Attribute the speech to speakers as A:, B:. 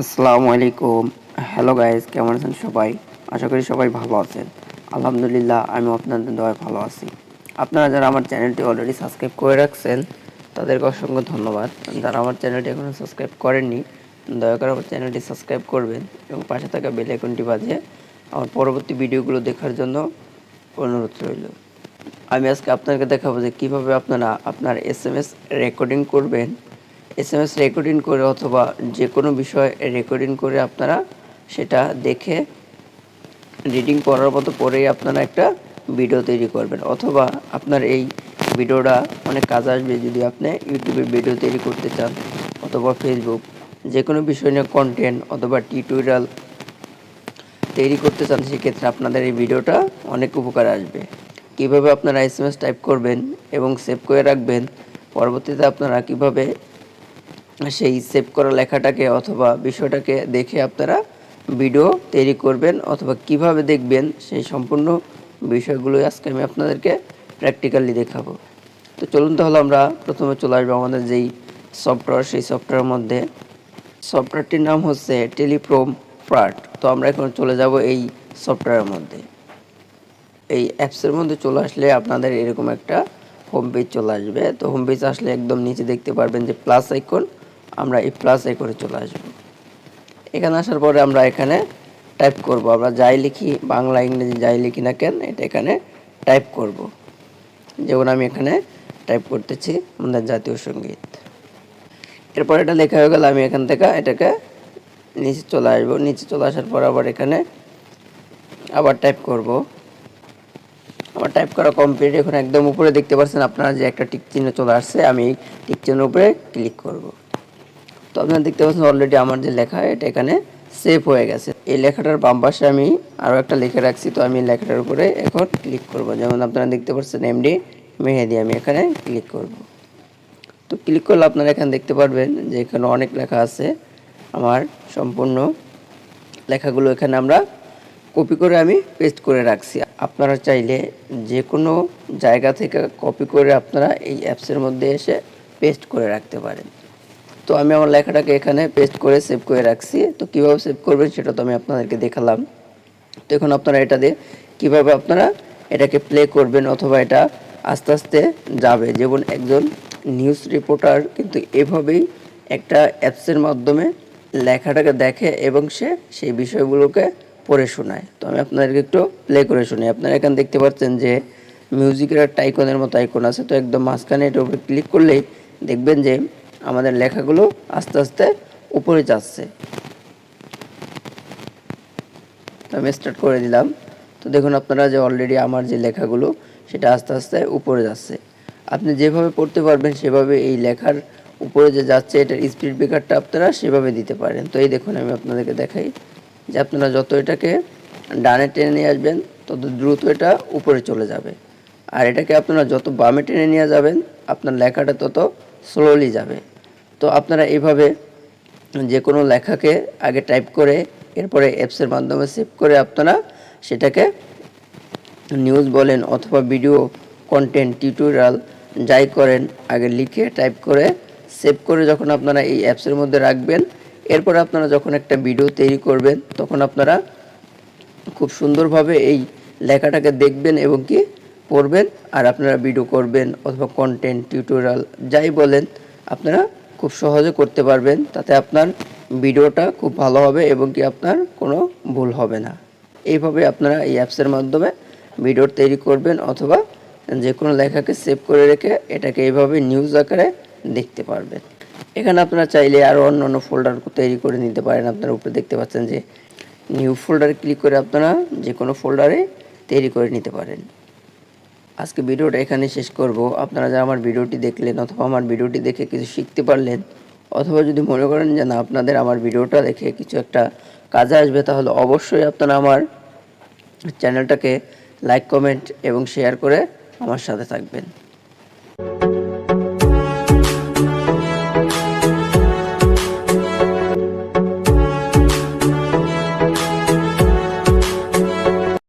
A: আসসালামু আলাইকুম। Hello guys, কেমন আছেন সবাই? আশা করি সবাই ভালো আছেন। আলহামদুলিল্লাহ, আমি আপনাদের দয়ায় ভালো আছি। আপনারা যারা আমার চ্যানেলটি অলরেডি সাবস্ক্রাইব করে রাখছেন তাদেরকে অসংখ্য ধন্যবাদ। যারা আমার চ্যানেলটি এখনও সাবস্ক্রাইব করেননি দয়া করে আমার চ্যানেলটি সাবস্ক্রাইব করবেন এবং পাশে থাকা বেল আইকনটি বাজিয়ে আমার পরবর্তী ভিডিওগুলো দেখার জন্য অনুরোধ রইল। আমি আজকে আপনাদেরকে দেখাবো যে কীভাবে আপনারা আপনার এসএমএস রেকর্ডিং করবেন। এসএমএস রেকর্ডিং করে অথবা যে কোনো বিষয় রেকর্ডিং করে আপনারা সেটা দেখে রিডিং করার মতো পরেই আপনারা একটা ভিডিও তৈরি করবেন, অথবা আপনার এই ভিডিওটা অনেক কাজ আসবে যদি আপনি ইউটিউবে ভিডিও তৈরি করতে চান অথবা ফেসবুক যে কোনো বিষয় নিয়ে কন্টেন্ট অথবা টিউটোরিয়াল তৈরি করতে চান। সেক্ষেত্রে আপনাদের এই ভিডিওটা অনেক উপকার আসবে। কীভাবে আপনারা এসএমএস টাইপ করবেন এবং সেভ করে রাখবেন, পরবর্তীতে আপনারা কীভাবে সেই সেভ করা লেখাটাকে অথবা বিষয়টাকে দেখে আপনারা ভিডিও তৈরি করবেন অথবা কিভাবে দেখবেন, সেই সম্পূর্ণ বিষয়গুলোই আজকে আমি আপনাদেরকে প্র্যাকটিক্যালি দেখাবো। তো চলুন তাহলে আমরা প্রথমে চলে আসবো আমাদের যেই সফটওয়্যার, সেই সফটওয়্যারের মধ্যে। সফটওয়্যারটির নাম হচ্ছে টেলিপ্রম ফ্রাট। তো আমরা এখন চলে যাব এই সফটওয়্যারের মধ্যে। এই অ্যাপসের মধ্যে চলে আসলে আপনাদের এরকম একটা হোম পেজ চলে আসবে। তো হোম পেজ আসলে একদম নিচে দেখতে পারবেন যে প্লাস আইকন, আমরা এই প্লাস আইকনে চলে আসব। এখানে আসার পরে আমরা এখানে টাইপ করব, আমরা যাই লিখি বাংলা ইংরেজি যাই লিখি না কেন এটা এখানে টাইপ করব। যেমন আমি এখানে টাইপ করতেছি আমাদের জাতীয় সঙ্গীত। এরপর এটা লেখা হয়ে গেল, আমি এখান থেকে এটাকে নিচে চলে আসবো। নিচে চলে আসার পর আবার এখানে আবার টাইপ করব। আমার টাইপ করা কমপ্লিট। এখন একদম উপরে দেখতে পাচ্ছেন আপনারা যে একটা টিক চিহ্ন চলে আসছে, আমি এই টিক চিহ্নের উপরে ক্লিক করব। তো আপনারা দেখতে পাচ্ছেন অলরেডি আমার যে লেখা এটা এখানে সেভ হয়ে গেছে। এই লেখাটার বাম পাশে আমি আরও একটা লিখে রাখছি, তো আমি লেখাটার উপরে এখন ক্লিক করব। যেমন আপনারা দেখতে পাচ্ছেন এমডি মেহেদি, আমি এখানে ক্লিক করব। তো ক্লিক করলে আপনারা এখানে দেখতে পারবেন যে এখানে অনেক লেখা আছে। আমার সম্পূর্ণ লেখাগুলো এখানে আমরা কপি করে আমি পেস্ট করে রাখছি। আপনারা চাইলে যে কোনো জায়গা থেকে কপি করে আপনারা এই অ্যাপসের মধ্যে এসে পেস্ট করে রাখতে পারেন। তো আমি আমার লেখাটাকে এখানে পেস্ট করে সেভ করে রাখছি। তো কীভাবে সেভ করবেন সেটা তো আমি আপনাদেরকে দেখালাম। তো এখন আপনারা এটা দিয়ে কীভাবে আপনারা এটাকে প্লে করবেন অথবা এটা আস্তে আস্তে যাবে। যেমন একজন নিউজ রিপোর্টার কিন্তু এভাবেই একটা অ্যাপসের মাধ্যমে লেখাটাকে দেখে এবং সে সেই বিষয়গুলোকে পড়ে শোনায়। তো আমি আপনাদেরকে একটু প্লে করে শুনি। আপনারা এখানে দেখতে পাচ্ছেন যে মিউজিকের একটা আইকনের মতো আইকন আছে, তো একদম মাঝখানে এটার উপরে ক্লিক করলেই দেখবেন যে আমাদের লেখাগুলো আস্তে আস্তে উপরে যাচ্ছে। তো আমি স্টার্ট করে দিলাম। তো দেখুন আপনারা যে অলরেডি আমার যে লেখাগুলো সেটা আস্তে আস্তে উপরে যাচ্ছে। আপনি যেভাবে পড়তে পারবেন সেভাবে এই লেখার উপরে যে যাচ্ছে এটার স্পিড ব্রেকারটা আপনারা সেভাবে দিতে পারেন। তো এই দেখুন আমি আপনাদেরকে দেখাই যে আপনারা যত এটাকে ডানে টেনে নিয়ে আসবেন তত দ্রুত এটা উপরে চলে যাবে, আর এটাকে আপনারা যত বামে টেনে নিয়ে যাবেন আপনার লেখাটা তত স্লোলি যাবে। তো আপনারা এইভাবে যে কোনো লেখাকে আগে টাইপ করে এরপরে অ্যাপসের মাধ্যমে সেভ করে আপনারা সেটাকে নিউজ বলেন অথবা ভিডিও কন্টেন্ট টিউটোরিয়াল যাই করেন আগে লিখে টাইপ করে সেভ করে যখন আপনারা এই অ্যাপসের মধ্যে রাখবেন, এরপরে আপনারা যখন একটা ভিডিও তৈরি করবেন তখন আপনারা খুব সুন্দরভাবে এই লেখাটাকে দেখবেন এবং কি পড়বেন, আর আপনারা ভিডিও করবেন অথবা কন্টেন্ট টিউটোরিয়াল যাই বলেন আপনারা খুব সহজে করতে পারবেন। তাতে আপনার ভিডিওটা খুব ভালো হবে এবং কি আপনার কোনো ভুল হবে না। এইভাবে আপনারা এই অ্যাপসের মাধ্যমে ভিডিও তৈরি করবেন অথবা যে কোনো লেখাকে সেভ করে রেখে এটাকে এইভাবে নিউজ আকারে দেখতে পারবেন। এখানে আপনারা চাইলে আরও অন্য ফোল্ডার তৈরি করে নিতে পারেন। আপনারা উপরে দেখতে পাচ্ছেন যে নিউ ফোল্ডারে ক্লিক করে আপনারা যে কোনো ফোল্ডারে তৈরি করে নিতে পারেন। আজকে ভিডিওটা এখানে শেষ করব। আপনারা যারা আমার ভিডিওটি দেখলেন অথবা আমার ভিডিওটি দেখে কিছু শিখতে পারলেন অথবা যদি মনে করেন যে না আপনাদের আমার ভিডিওটা দেখে কিছু একটা কাজে আসবে, তাহলে অবশ্যই আপনারা আমার চ্যানেলটাকে লাইক কমেন্ট এবং শেয়ার করে আমার সাথে থাকবেন।